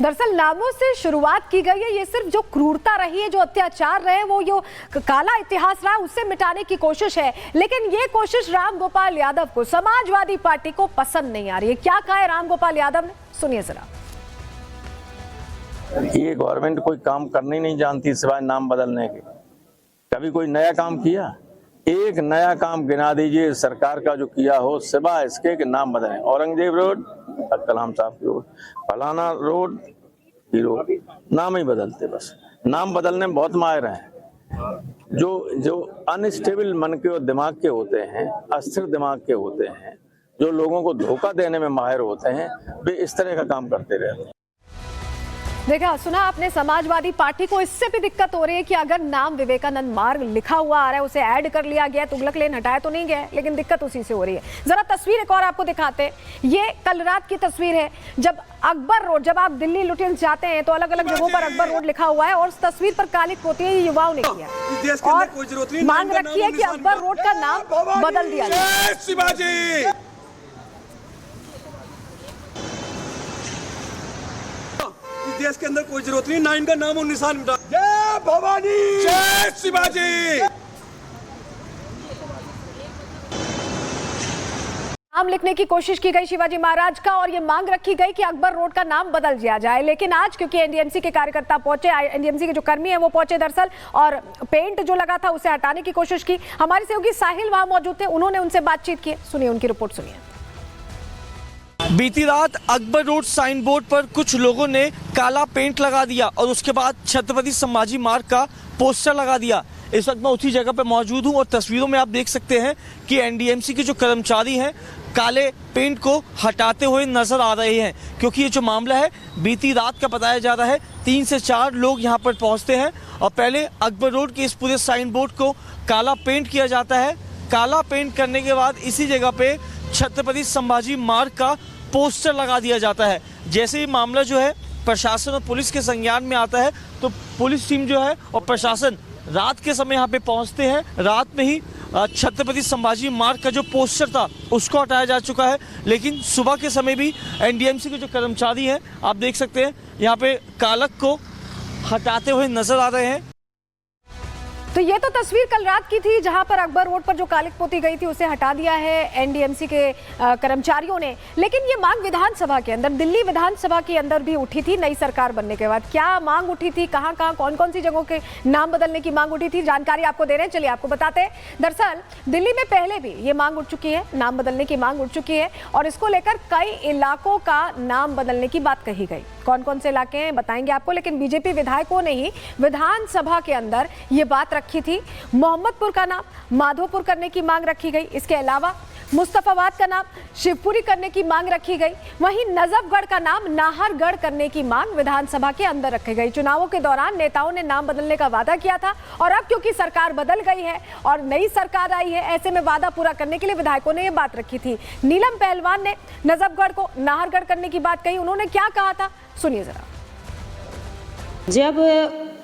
दरअसल नामों से शुरुआत की गई है, ये सिर्फ जो क्रूरता रही है, जो अत्याचार रहे, वो जो काला इतिहास रहा, उससे मिटाने की कोशिश है। लेकिन ये कोशिश राम गोपाल यादव को, समाजवादी पार्टी को पसंद नहीं आ रही है। क्या कहा है राम गोपाल यादव ने, सुनिए जरा। ये गवर्नमेंट कोई काम करने ही नहीं जानती सिवाय नाम बदलने के। कभी कोई नया काम किया? एक नया काम गिना दीजिए सरकार का जो किया हो, सिवाय इसके कि नाम बदलें। औरंगजेब रोड, कलाम साहब की रोड, फलाना रोड की रोड, नाम ही बदलते। बस नाम बदलने में बहुत माहिर हैं। जो अनस्टेबल मन के और दिमाग के होते हैं, अस्थिर दिमाग के होते हैं, जो लोगों को धोखा देने में माहिर होते हैं, वे इस तरह का काम करते रहते हैं। देखा, सुना आपने, समाजवादी पार्टी को इससे भी दिक्कत हो रही है कि अगर नाम विवेकानंद मार्ग लिखा हुआ आ रहा है, उसे ऐड कर लिया गया, तुगलक लेन हटाया तो नहीं गया, लेकिन दिक्कत उसी से हो रही है। जरा तस्वीर एक और आपको दिखाते हैं। ये कल रात की तस्वीर है, जब अकबर रोड, जब आप दिल्ली लुटियंस जाते हैं तो अलग अलग जगहों पर अकबर रोड लिखा हुआ है और उस तस्वीर पर काली पोती युवाओं ने किया और मांग रखी है कि अकबर रोड का नाम बदल दिया जाए। देश के अंदर कोई जरूरत नहीं, ना इनका नाम और निशान मिटा। जय भवानी, जय शिवाजी। नाम लिखने की कोशिश की गई शिवाजी महाराज का और ये मांग रखी गई कि अकबर रोड का नाम बदल दिया जाए। लेकिन आज क्योंकि एनडीएमसी के कार्यकर्ता पहुंचे, एनडीएमसी के जो कर्मी हैं वो पहुंचे दरअसल, और पेंट जो लगा था उसे हटाने की कोशिश की। हमारे सहयोगी साहिल वहां मौजूद थे, उन्होंने उनसे बातचीत की। सुनिए उनकी रिपोर्ट, सुनिए। बीती रात अकबर रोड साइन बोर्ड पर कुछ लोगों ने काला पेंट लगा दिया और उसके बाद छत्रपति संभाजी मार्ग का पोस्टर लगा दिया। इस वक्त मैं उसी जगह पर मौजूद हूं और तस्वीरों में आप देख सकते हैं कि एनडीएमसी के जो कर्मचारी हैं काले पेंट को हटाते हुए नजर आ रहे हैं, क्योंकि ये जो मामला है बीती रात का बताया जा रहा है। 3 से 4 लोग यहाँ पर पहुँचते हैं और पहले अकबर रोड के इस पूरे साइन बोर्ड को काला पेंट किया जाता है। काला पेंट करने के बाद इसी जगह पे छत्रपति संभाजी मार्ग का पोस्टर लगा दिया जाता है। जैसे ही मामला जो है प्रशासन और पुलिस के संज्ञान में आता है तो पुलिस टीम जो है और प्रशासन रात के समय यहाँ पे पहुँचते हैं। रात में ही छत्रपति संभाजी मार्ग का जो पोस्टर था उसको हटाया जा चुका है, लेकिन सुबह के समय भी एनडीएमसी के जो कर्मचारी हैं आप देख सकते हैं यहाँ पे कालक को हटाते हुए नजर आ रहे हैं। तो ये तो तस्वीर कल रात की थी जहां पर अकबर रोड पर जो कालिक पोती गई थी उसे हटा दिया है एनडीएमसी के कर्मचारियों ने। लेकिन ये मांग विधानसभा के अंदर, दिल्ली विधानसभा के अंदर भी उठी थी नई सरकार बनने के बाद। क्या मांग उठी थी, कहां कहां कौन कौन सी जगहों के नाम बदलने की मांग उठी थी, जानकारी आपको दे रहे हैं, चलिए आपको बताते हैं। दरअसल दिल्ली में पहले भी ये मांग उठ चुकी है, नाम बदलने की मांग उठ चुकी है और इसको लेकर कई इलाकों का नाम बदलने की बात कही गई। कौन कौन से इलाके हैं बताएंगे आपको, लेकिन बीजेपी विधायकों ने ही विधानसभा के अंदर ये बात रखी थी। मोहम्मदपुर का नाम माधोपुर करने की मांग रखी गई। इसके अलावा मुस्तफाबाद का नाम शिवपुरी करने की मांग रखी गई। वहीं नजफगढ़ का नाम नाहरगढ़ करने की मांग विधानसभा के अंदर रखी गई। चुनावों के दौरान नेताओं ने नाम बदलने का वादा किया था और अब क्योंकि सरकार बदल गई है और नई सरकार आई है, ऐसे में वादा पूरा करने के लिए विधायकों ने यह बात रखी थी। नीलम पहलवान ने नजफगढ़ को नाहरगढ़ करने की बात कही। उन्होंने क्या कहा था, सुनिए जरा। जब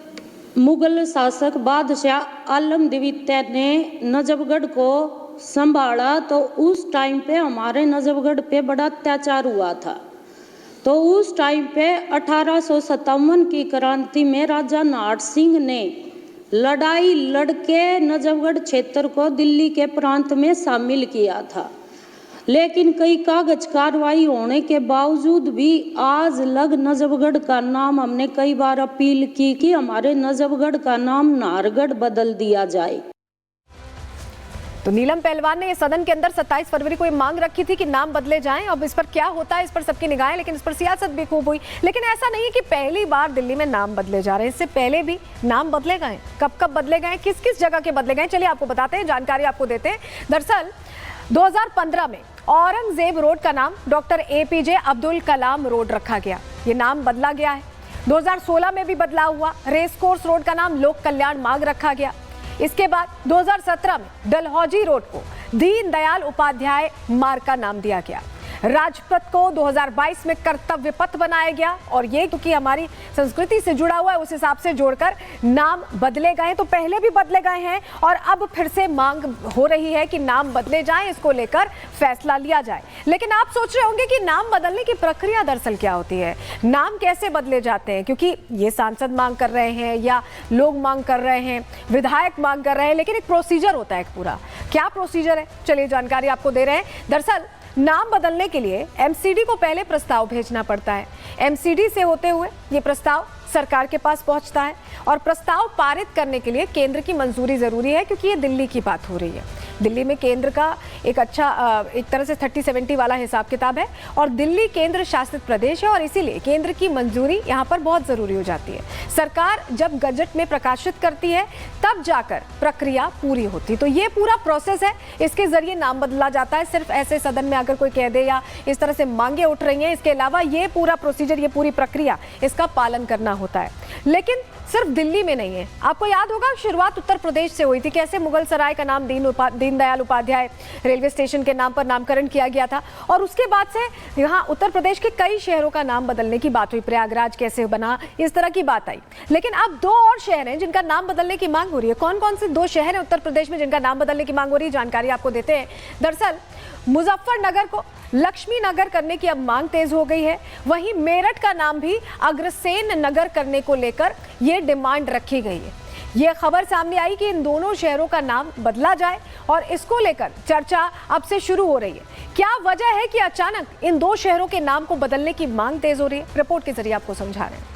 मुगल शासक बादशाह आलम द्वितीय ने नजफगढ़ को संभाला तो उस टाइम पे हमारे नजफगढ़ पे बड़ा अत्याचार हुआ था। तो उस टाइम पे 1857 की क्रांति में राजा नाहर सिंह ने लड़ाई लड़के नजफगढ़ क्षेत्र को दिल्ली के प्रांत में शामिल किया था। लेकिन कई कागज कार्रवाई होने के बावजूद भी आज लग नजफगढ़ का नाम हमने कई बार अपील की कि हमारे नजफगढ़ का नाम नाहरगढ़ बदल दिया जाए। तो नीलम पहलवान ने ये सदन के अंदर 27 फरवरी को ये मांग रखी थी कि नाम बदले जाएं। अब इस पर क्या होता है, इस पर सबकी निगाहें, लेकिन इस पर सियासत भी खूब हुई। लेकिन ऐसा नहीं है कि पहली बार दिल्ली में नाम बदले जा रहे हैं, इससे पहले भी नाम बदले गए। कब कब बदले गए, किस किस जगह के बदले गए, चलिए आपको बताते हैं, जानकारी आपको देते हैं। दरअसल 2015 में औरंगजेब रोड का नाम doctor APJ Abdul Kalam road रखा गया, ये नाम बदला गया है। 2016 में भी बदलाव हुआ, रेस कोर्स रोड का नाम लोक कल्याण मार्ग रखा गया। इसके बाद 2017 में डलहौजी रोड को दीन दयाल उपाध्याय मार्ग का नाम दिया गया। राजपथ को 2022 में कर्तव्य पथ बनाया गया और ये क्योंकि हमारी संस्कृति से जुड़ा हुआ है उस हिसाब से जोड़कर नाम बदले गए। तो पहले भी बदले गए हैं और अब फिर से मांग हो रही है कि नाम बदले जाएं, इसको लेकर फैसला लिया जाए। लेकिन आप सोच रहे होंगे कि नाम बदलने की प्रक्रिया दरअसल क्या होती है, नाम कैसे बदले जाते हैं, क्योंकि ये सांसद मांग कर रहे हैं या लोग मांग कर रहे हैं, विधायक मांग कर रहे हैं, लेकिन एक प्रोसीजर होता है एक पूरा। क्या प्रोसीजर है, चलिए जानकारी आपको दे रहे हैं। दरअसल नाम बदलने के लिए एमसीडी को पहले प्रस्ताव भेजना पड़ता है। एमसीडी से होते हुए ये प्रस्ताव सरकार के पास पहुंचता है और प्रस्ताव पारित करने के लिए केंद्र की मंजूरी जरूरी है, क्योंकि ये दिल्ली की बात हो रही है। दिल्ली में केंद्र का एक अच्छा एक तरह से 30-70 वाला हिसाब किताब है और दिल्ली केंद्र शासित प्रदेश है और इसीलिए केंद्र की मंजूरी यहाँ पर बहुत जरूरी हो जाती है। सरकार जब गजट में प्रकाशित करती है तब जाकर प्रक्रिया पूरी होती। तो ये पूरा प्रोसेस है, इसके जरिए नाम बदला जाता है। सिर्फ ऐसे सदन में अगर कोई कह दे या इस तरह से मांगे उठ रही हैं, इसके अलावा ये पूरा प्रोसीजर, ये पूरी प्रक्रिया, इसका पालन करना होता है। लेकिन सिर्फ दिल्ली में नहीं है। आपको याद होगा शुरुआत उत्तर प्रदेश से हुई थी, कैसे मुगल सराय का नाम दीनदयाल उपाध्याय रेलवे स्टेशन के नाम पर नामकरण किया गया था और उसके बाद से यहाँ उत्तर प्रदेश के कई शहरों का नाम बदलने की बात हुई। प्रयागराज कैसे बना, इस तरह की बात आई। लेकिन अब 2 और शहर हैं जिनका नाम बदलने की मांग हो रही है। कौन कौन से 2 शहर हैं उत्तर प्रदेश में जिनका नाम बदलने की मांग हो रही है, जानकारी आपको देते हैं। दरअसल मुजफ्फरनगर को लक्ष्मी नगर करने की अब मांग तेज हो गई है। वहीं मेरठ का नाम भी अग्रसेन नगर करने को लेकर यह डिमांड रखी गई है। यह खबर सामने आई कि इन दोनों शहरों का नाम बदला जाए और इसको लेकर चर्चा अब से शुरू हो रही है। क्या वजह है कि अचानक इन 2 शहरों के नाम को बदलने की मांग तेज हो रही है, रिपोर्ट के जरिए आपको समझा रहे हैं।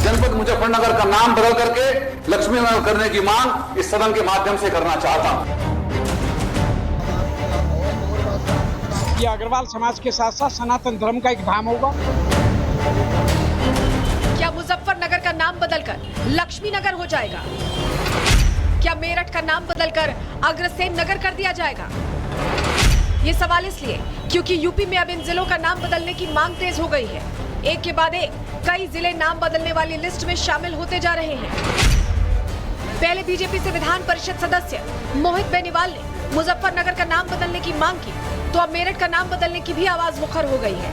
जनपद मुजफ्फरनगर का नाम बदल करके लक्ष्मी नगर करने की मांग इस सदन के माध्यम से करना चाहता हूं। ये अग्रवाल समाज के साथ साथ सनातन धर्म का एक धाम होगा। क्या मुजफ्फरनगर का नाम बदलकर लक्ष्मी नगर हो जाएगा? क्या मेरठ का नाम बदलकर अग्रसेन नगर कर दिया जाएगा? ये सवाल इसलिए क्योंकि यूपी में अब इन जिलों का नाम बदलने की मांग तेज हो गई है। एक के बाद एक कई जिले नाम बदलने वाली लिस्ट में शामिल होते जा रहे हैं। पहले बीजेपी से विधान परिषद सदस्य मोहित बेनीवाल ने मुजफ्फरनगर का नाम बदलने की मांग की, तो अब मेरठ का नाम बदलने की भी आवाज मुखर हो गई है।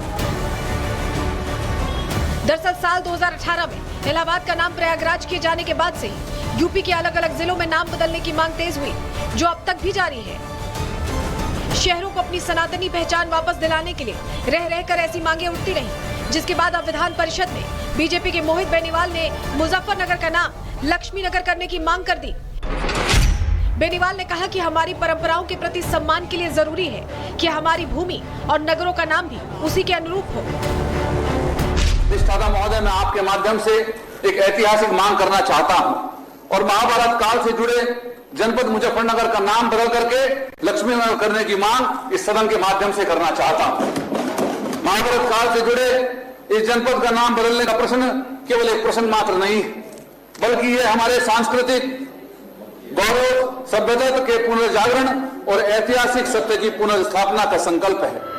दरअसल साल 2018 में इलाहाबाद का नाम प्रयागराज किए जाने के बाद से ही यूपी के अलग अलग जिलों में नाम बदलने की मांग तेज हुई, जो अब तक भी जारी है। शहरों को अपनी सनातनी पहचान वापस दिलाने के लिए रह रहकर ऐसी मांगे उठती रही, जिसके बाद अब विधान परिषद में बीजेपी के मोहित बेनीवाल ने मुजफ्फरनगर का नाम लक्ष्मी नगर करने की मांग कर दी। बेनीवाल ने कहा कि हमारी परंपराओं के प्रति सम्मान के लिए जरूरी है कि हमारी भूमि और नगरों का नाम भी उसी के अनुरूप हो। अधिष्ठाता महोदय, मैं आपके माध्यम से एक ऐतिहासिक मांग करना चाहता हूं और महाभारत काल से जुड़े जनपद मुजफ्फरनगर का नाम बदल करके लक्ष्मी नगर करने की मांग इस सदन के माध्यम से करना चाहता हूं। महाभारत काल से जुड़े इस जनपद का नाम बदलने का प्रश्न केवल एक प्रश्न मात्र नहीं, बल्कि ये हमारे सांस्कृतिक गौरव, सभ्यता के पुनर्जागरण और ऐतिहासिक सत्य की पुनर्स्थापना का संकल्प है।